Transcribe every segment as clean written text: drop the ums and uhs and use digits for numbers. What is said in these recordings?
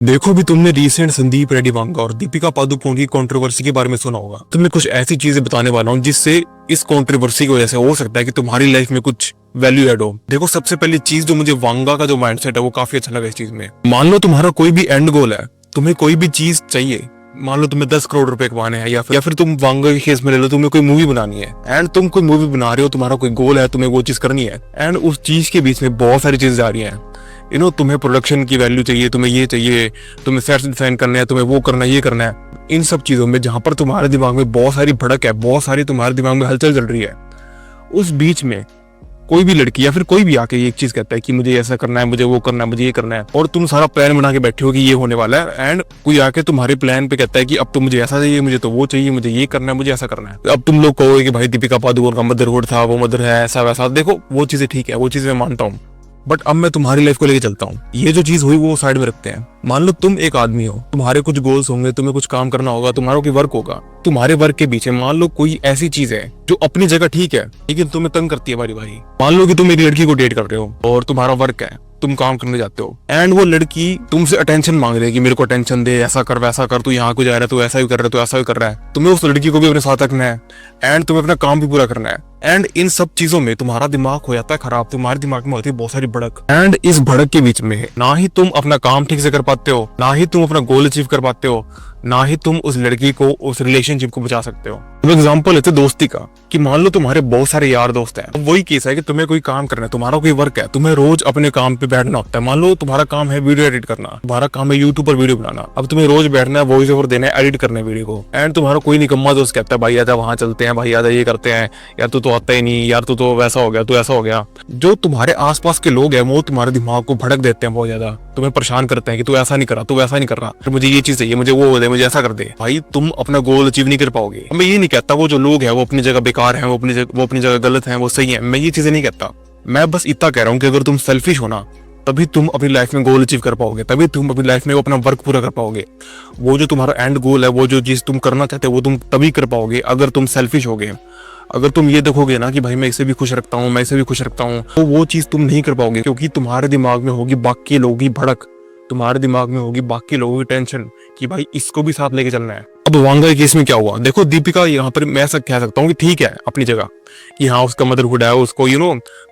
देखो भी तुमने रिसेंट संदीप रेड्डी वांगा और दीपिका पादुकोण की कंट्रोवर्सी के बारे में सुना होगा। तुम्हें कुछ ऐसी चीजें बताने वाला हूँ जिससे इस कंट्रोवर्सी की वजह से हो सकता है कि तुम्हारी लाइफ में कुछ वैल्यू ऐड हो। देखो, सबसे पहली चीज जो मुझे वांगा का जो माइंडसेट है वो काफी अच्छा लगा इस चीज में। मान लो तुम्हारा कोई भी एंड गोल है, तुम्हें कोई भी चीज चाहिए, मान लो तुम्हें 10 करोड़ रुपए कमाने हैं या फिर तुम वांगा के केस में ले लो, तुम्हें कोई मूवी बनानी है एंड तुम कोई मूवी बना रहे हो, तुम्हारा कोई गोल है, तुम्हें वो चीज करनी है एंड उस चीज के बीच में बहुत सारी चीजें आ रही हैं। तुम्हें प्रोडक्शन की वैल्यू चाहिए, तुम्हें ये चाहिए, तुम्हें सेट्स डिजाइन करने हैं, तुम्हें वो करना है, ये करना है। इन सब चीजों में जहां पर तुम्हारे दिमाग में बहुत सारी भड़क है, बहुत सारी तुम्हारे दिमाग में हलचल चल रही है, उस बीच में कोई भी लड़की या फिर कोई भी आके एक चीज कहता है कि मुझे ऐसा करना है, मुझे वो करना है, मुझे ये करना है, और तुम सारा प्लान बना के बैठे हो कि ये होने वाला है एंड कोई आके तुम्हारे प्लान पे कहता है कि अब तो मुझे ऐसा चाहिए, मुझे तो वो चाहिए, मुझे ये करना है, मुझे ऐसा करना है। अब तुम लोग कहोगे कि भाई दीपिका पादुकोण का मदरहुड था, वो मदर है, ऐसा वैसा। देखो, वो चीजें ठीक है, वो चीजें मैं मानता हूँ, बट अब मैं तुम्हारी लाइफ को लेके चलता हूँ। ये जो चीज हुई वो साइड में रखते हैं। मान लो तुम एक आदमी हो, तुम्हारे कुछ गोल्स होंगे, तुम्हें कुछ काम करना होगा, तुम्हारा कोई वर्क होगा। तुम्हारे वर्क के पीछे मान लो कोई ऐसी चीज है जो अपनी जगह ठीक है लेकिन तुम्हें तंग करती है बारी बारी। मान लो कि तुम एक लड़की को डेट कर रहे हो और तुम्हारा वर्क है, तुम काम करने जाते हो एंड वो लड़की तुमसे अटेंशन मांग रही है कि मेरे को अटेंशन दे, ऐसा कर वैसा कर, तू यहाँ को जा रहा है, तू ऐसा ही कर रहा है, तू ऐसा ही कर रहा है। तुम्हें उस लड़की को भी अपने साथ रखना है एंड तुम्हें अपना काम भी पूरा करना है एंड इन सब चीजों में तुम्हारा दिमाग हो जाता है खराब। तुम्हारे दिमाग में होती है बहुत सारी भड़क एंड इस भड़क के बीच में ना ही तुम अपना काम ठीक से कर पाते हो, ना ही तुम अपना गोल अचीव कर पाते हो, ना ही तुम उस लड़की को, उस रिलेशनशिप को बचा सकते हो। तुम एग्जांपल लेते दोस्ती का कि मान लो तुम्हारे बहुत सारे यार दोस्त हैं। अब वही केस है कि तुम्हें कोई काम करना है, तुम्हारा कोई वर्क है, तुम्हें रोज अपने काम पे बैठना होता है। मान लो तुम्हारा काम है वीडियो एडिट करना, तुम्हारा काम है यूट्यूब पर वीडियो बनाना। अब तुम्हें रोज बैठना है, वॉइस ओवर देना है, एडिट करना है वीडियो को एंड तुम्हारा कोई निकम्मा दोस्त कहता है भाई आजा वहां चलते हैं, भाई आजा ये करते हैं, यार तू तो आता ही नहीं, यार तू तो वैसा हो गया, तू ऐसा हो गया। जो तुम्हारे आसपास के लोग हैं वो तुम्हारे दिमाग को भड़क देते हैं बहुत ज्यादा, तुम्हें परेशान करते हैं कि तू ऐसा नहीं कर रहा, तू वैसा नहीं कर रहा, फिर मुझे ये चीज चाहिए, मुझे वो दे, मुझे ऐसा कर दे। भाई तुम अपना गोल अचीव नहीं कर पाओगे। मैं ये नहीं कहता वो जो लोग हैं वो अपनी जगह बेकार हैं, वो अपनी जगह गलत हैं, वो सही है, मैं ये चीजें नहीं कहता। मैं बस इतना कह रहा हूँ कि अगर तुम सेल्फिश हो ना, तभी तुम अपनी लाइफ में गोल अचीव कर पाओगे, तभी तुम अपनी लाइफ में अपना वर्क पूरा कर पाओगे। वो जो तुम्हारा एंड गोल है, वो जो चीज तुम करना चाहते हो, वो तुम तभी कर पाओगे अगर तुम सेल्फिश होगे। अगर तुम ये देखोगे ना कि भाई मैं इसे भी खुश रखता हूँ, मैं इसे भी खुश रखता हूँ, तो वो चीज तुम नहीं कर पाओगे, क्योंकि तुम्हारे दिमाग में होगी बाकी लोगों की भड़क, तुम्हारे दिमाग में होगी बाकी लोगों की टेंशन कि भाई इसको भी साथ लेके चलना है। अब वांगा के केस में क्या हुआ, देखो दीपिका यहाँ पर मैं ऐसा कह सकता हूँ कि ठीक है अपनी जगह कि हाँ उसका मदरहुड है, उसको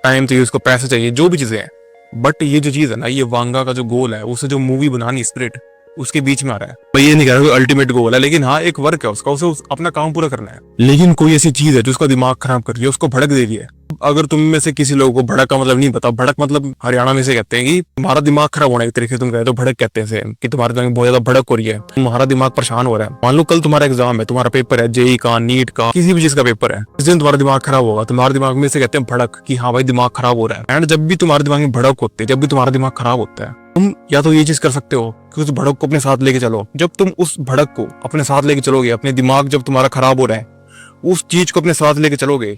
टाइम चाहिए, उसको पैसे चाहिए, जो भी चीजें हैं, बट ये जो चीज है ना, ये वांगा का जो गोल है, उसे जो मूवी बनानी स्पिरिट उसके बीच में आ रहा है। मैं ये नहीं कह रहा अल्टीमेट गोल है, लेकिन हाँ एक वर्क है उसका, उसे अपना काम पूरा करना है। लेकिन कोई ऐसी चीज है जो उसका दिमाग खराब कर रही है, उसको भड़क दे रही है। अगर तुम में से किसी लोगों को भड़क का मतलब नहीं पता, भड़क मतलब हरियाणा में से कहते हैं कि तुम्हारा दिमाग खराब होने के तरीके से तुम कहते हो, भड़क कहते हैं कि तुम्हारे दिमाग में बहुत ज्यादा भड़क हो रही है, तुम्हारा दिमाग परेशान हो रहा है। मान लो कल तुम्हारा एग्जाम है, तुम्हारा पेपर है, जेई का, नीट का, किसी भी चीज का पेपर है, इस दिन तुम्हारा दिमाग खराब होगा, तुम्हारे दिमाग में से कहते हैं भड़क कि हाँ भाई दिमाग खराब हो रहा है। एंड जब भी तुम्हारे दिमाग में भड़क होती है, जब भी तुम्हारा दिमाग खराब होता है, तुम या तो ये चीज कर सकते हो कि उस भड़क को अपने साथ लेके चलो। जब तुम उस भड़क को अपने साथ लेके चलोगे, अपने दिमाग जब तुम्हारा खराब हो रहा है, उस चीज को अपने साथ लेके चलोगे,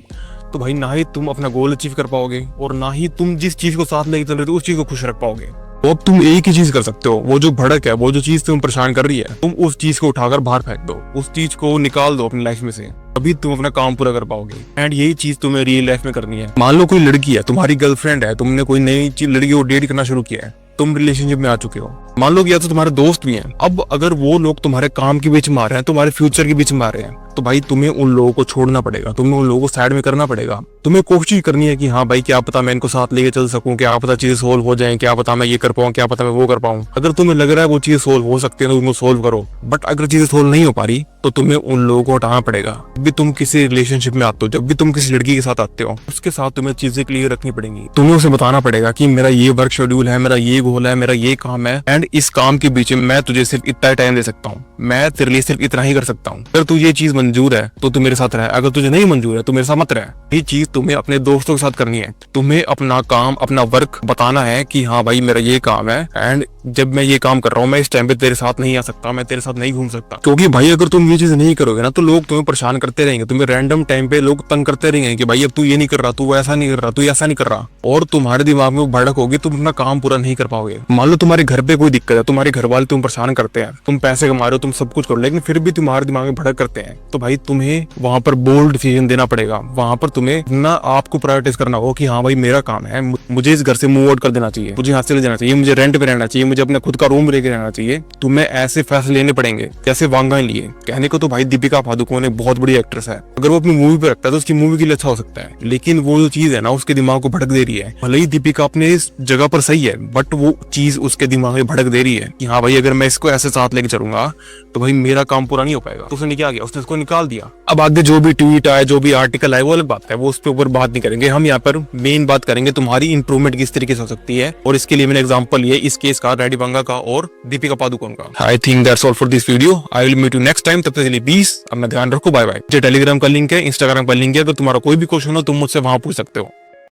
तो भाई ना ही तुम अपना गोल अचीव कर पाओगे और ना ही तुम जिस चीज को साथ लेके चल रहे हो उस चीज को खुश रख पाओगे। तो अब तुम एक ही चीज कर सकते हो, वो जो भड़क है, वो जो चीज तुम परेशान कर रही है, तुम उस चीज को उठाकर बाहर फेंक दो, उस चीज को निकाल दो अपनी लाइफ में से, तभी तुम अपना काम पूरा कर पाओगे। एंड यही चीज तुम्हें रियल लाइफ में करनी है। मान लो कोई लड़की है, तुम्हारी गर्लफ्रेंड है, तुमने कोई नई लड़की को डेट करना शुरू किया है, तुम रिलेशनशिप में आ चुके हो। मान लो कि या तो तुम्हारे दोस्त भी हैं। अब अगर वो लोग तुम्हारे काम के बीच में आ रहे हैं, तुम्हारे फ्यूचर के बीच में आ रहे हैं, तो भाई तुम्हें उन लोगों को छोड़ना पड़ेगा, तुम्हें उन लोगों को साइड में करना पड़ेगा। तुम्हें कोशिश करनी है कि हाँ भाई क्या पता मैं इनको साथ लेके चल सकूं, क्या पता चीजें सोल्व हो जाएं, क्या पता मैं ये कर पाऊं, क्या पता मैं वो कर पाऊं। अगर तुम्हें लग रहा है वो चीज सोल्व हो सकती है तो उनको सोल्व करो, बट अगर चीजें सोल्व नहीं हो पा रही तो तुम्हें उन लोगों को हटाना पड़ेगा। जब भी तुम किसी रिलेशनशिप में आते हो, जब भी तुम किसी लड़की के साथ आते हो, उसके साथ तुम्हें चीजें क्लियर रखनी पड़ेंगी। तुम्हें उसे बताना पड़ेगा कि मेरा ये वर्क शेड्यूल है, मेरा ये गोल है, मेरा ये काम है एंड इस काम के बीच में मैं तुझे सिर्फ इतना टाइम दे सकता हूँ, मैं तेरे लिए सिर्फ इतना ही कर सकता हूँ। अगर तुझे ये चीज मंजूर है तो तू मेरे साथ रहे, अगर तुझे नहीं मंजूर है तो मेरे साथ मत रहे। ये चीज तुम्हें अपने दोस्तों के साथ करनी है। तुम्हें अपना काम, अपना वर्क बताना है कि हाँ भाई मेरा ये काम है एंड जब मैं ये काम कर रहा हूँ मैं इस टाइम पे तेरे साथ नहीं आ सकता, मैं तेरे साथ नहीं घूम सकता। क्योंकि भाई अगर तुम ये चीज नहीं करोगे ना तो लोग तुम्हें परेशान करते रहेंगे, तुम्हें रैंडम टाइम पे लोग तंग करते रहेंगे कि भाई अब तू ये नहीं कर रहा, तू ऐसा नहीं कर रहा, तू ऐसा नहीं कर रहा, और तुम्हारे दिमाग में भड़क होगी, तुम अपना काम पूरा नहीं कर पाओगे। मान लो तुम्हारे घर पे कोई दिक्कत है, तुम्हारे घर वाले तुम परेशान करते हैं, तुम पैसे कमा रहे हो, तुम सब कुछ करो, लेकिन फिर भी तुम्हारे दिमाग में भड़क करते हैं, तो भाई तुम्हें वहां पर बोल्ड डिसीजन देना पड़ेगा। वहां पर तुम्हें ना आपको प्रायोरिटाइज करना होगा कि हाँ भाई मेरा काम है, मुझे इस घर से मूव आउट कर देना चाहिए, मुझे यहाँ से ले जाना चाहिए, मुझे रेंट पे रहना चाहिए, मुझे अपना खुद का रूम लेके रहना चाहिए। तुम्हें ऐसे फैसले लेने पड़ेंगे जैसे वांगा ने लिए। कहने को तो भाई दीपिका पादुकोण एक बहुत बड़ी एक्ट्रेस है, अगर वो अपनी मूवी पे रखता है तो उसकी मूवी के लिए अच्छा हो सकता है, लेकिन वो जो चीज है ना उसके दिमाग को भड़क दे रही है। भले ही दीपिका अपने इस जगह पर सही है, बट वो चीज उसके दिमाग में भड़क दे रही है कि हाँ भाई अगर मैं इसको ऐसे साथ लेके चलूंगा तो भाई मेरा काम पूरा नहीं हो पाएगा। तो उसने क्या किया, उसने इसको निकाल दिया। अब आगे जो भी ट्वीट आए, जो भी आर्टिकल आए, वो अलग बात है, वो उस पे ऊपर बात नहीं करेंगे। हम यहाँ पर मेन बात करेंगे तुम्हारी इंप्रूवमेंट किस तरीके से हो सकती है, और इसके लिए मैंने एग्जांपल लिया इस केस का, रेडी वांगा का और दीपिका पादुकोण का। I think that's all for this video. I will meet you next time. तब तक के लिए प्लीज अपना ध्यान रखो। Bye bye. जो टेलीग्राम का लिंक है, इंस्टाग्राम का लिंक है, अगर तुम्हारा कोई भी क्वेश्चन हो तुम मुझसे वहां पूछ सकते हो।